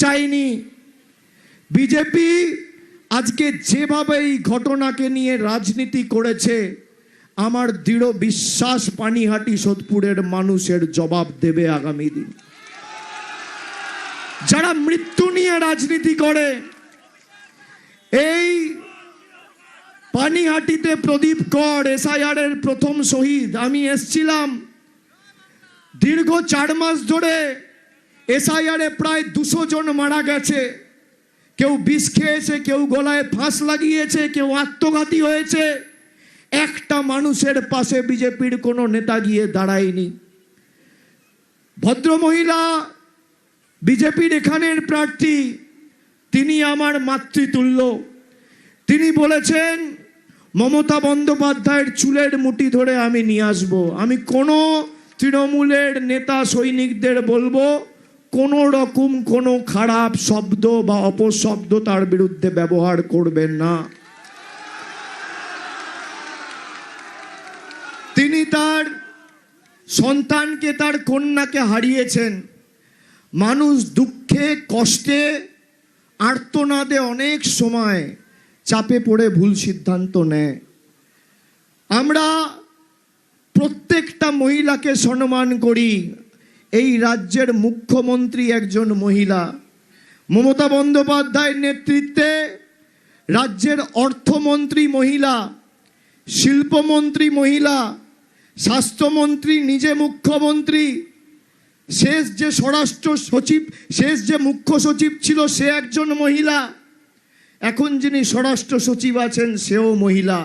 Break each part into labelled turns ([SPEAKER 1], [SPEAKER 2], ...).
[SPEAKER 1] চাইনি। বিজেপি আজকে যেভাবে এই ঘটনাকে নিয়ে রাজনীতি করেছে, আমার দৃঢ় বিশ্বাস পানিহাটি সোদপুরের মানুষের জবাব দেবে আগামী দিন। যারা মৃত্যু নিয়ে রাজনীতি করে, এই পানিহাটিতে প্রদীপ কর এসআইআর এর প্রথম শহীদ, আমি এসছিলাম। দীর্ঘ 4 মাস ধরে এসআইআর এ প্রায় 200 জন মারা গেছে। কেউ বিষ খেয়েছে, কেউ গলায় ফাঁস লাগিয়েছে, কেউ আত্মঘাতী হয়েছে। একটা মানুষের পাশে বিজেপির কোনো নেতা গিয়ে দাঁড়ায়নি। ভদ্রমহিলা বিজেপির এখানের প্রার্থী, তিনি আমার মাতৃতুল্য। তিনি বলেছেন মমতা বন্দ্যোপাধ্যায়ের চুলের মুঠি ধরে আমি নিয়ে আসব। আমি কোনো তৃণমূলের নেতা সৈনিকদের বলবো কোনো রকম কোনো খারাপ শব্দ বা অপশব্দ তার বিরুদ্ধে ব্যবহার করবেন না। তিনি তার সন্তানকে, তার কন্যাকে হারিয়েছেন। মানুষ দুঃখে, কষ্টে, আর্তনাদে অনেক সময় চাপে পড়ে ভুল সিদ্ধান্ত নেয়। আমরা প্রত্যেকটা মহিলাকে সম্মান করি। এই রাজ্যের মুখ্যমন্ত্রী একজন মহিলা। মমতা বন্দ্যোপাধ্যায়ের নেতৃত্বে রাজ্যের অর্থমন্ত্রী মহিলা, শিল্পমন্ত্রী মহিলা, স্বাস্থ্যমন্ত্রী নিজে মুখ্যমন্ত্রী, শেষ যে স্বরাষ্ট্র সচিব, শেষ যে মুখ্য সচিব ছিল সে একজন মহিলা, এখন যিনি স্বরাষ্ট্র সচিব আছেন সেও মহিলা।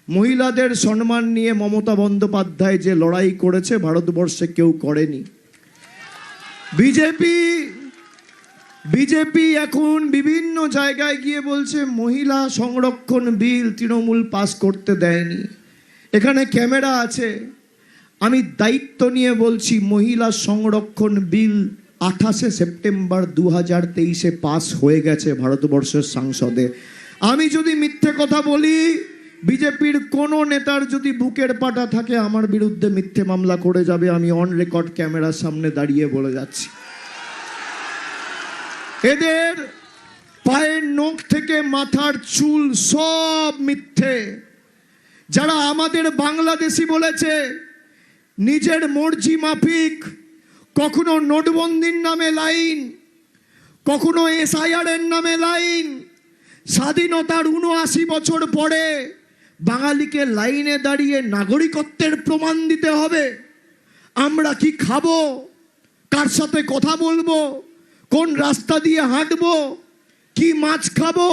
[SPEAKER 1] মহিলাদের সম্মান নিয়ে মমতা বন্দ্যোপাধ্যায় যে লড়াই করেছে ভারতবর্ষে কেউ করেনি। বিজেপি এখন বিভিন্ন জায়গায় গিয়ে বলছে মহিলা সংরক্ষণ বিল তৃণমূল পাস করতে দেয়নি। এখানে ক্যামেরা আছে, আমি দায়িত্ব নিয়ে বলছি মহিলা সংরক্ষণ বিল 28শে সেপ্টেম্বর 2023-এ পাস হয়ে গেছে ভারতবর্ষের সংসদে। আমি যদি মিথ্যে কথা বলি, বিজেপির কোনো নেতার যদি বুকের পাটা থাকে আমার বিরুদ্ধে মিথ্যে মামলা করে যাবে। আমি অন রেকর্ড ক্যামেরার সামনে দাঁড়িয়ে বলে যাচ্ছি। এদের পায়ের নখ থেকে মাথার চুল সব মিথ্যে। যারা আমাদের বাংলাদেশি বলেছে, নিজের মর্জি মাফিক কখনো নোটবন্দির নামে লাইন, কখনো এসআইআর এর নামে লাইন, স্বাধীনতার 79 বছর পরে বাঙালিকে লাইনে দাঁড়িয়ে নাগরিকত্বের প্রমাণ দিতে হবে। আমরা কি খাবো, কার সাথে কথা বলবো, কোন রাস্তা দিয়ে হাঁটবো, কি মাছ খাবো,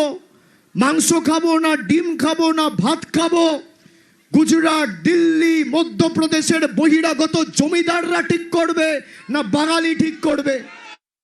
[SPEAKER 1] মাংস খাবো না ডিম খাবো না ভাত খাবো, গুজরাট, দিল্লি, মধ্যপ্রদেশের বহিরাগত জমিদাররা ঠিক করবে না বাঙালি ঠিক করবে?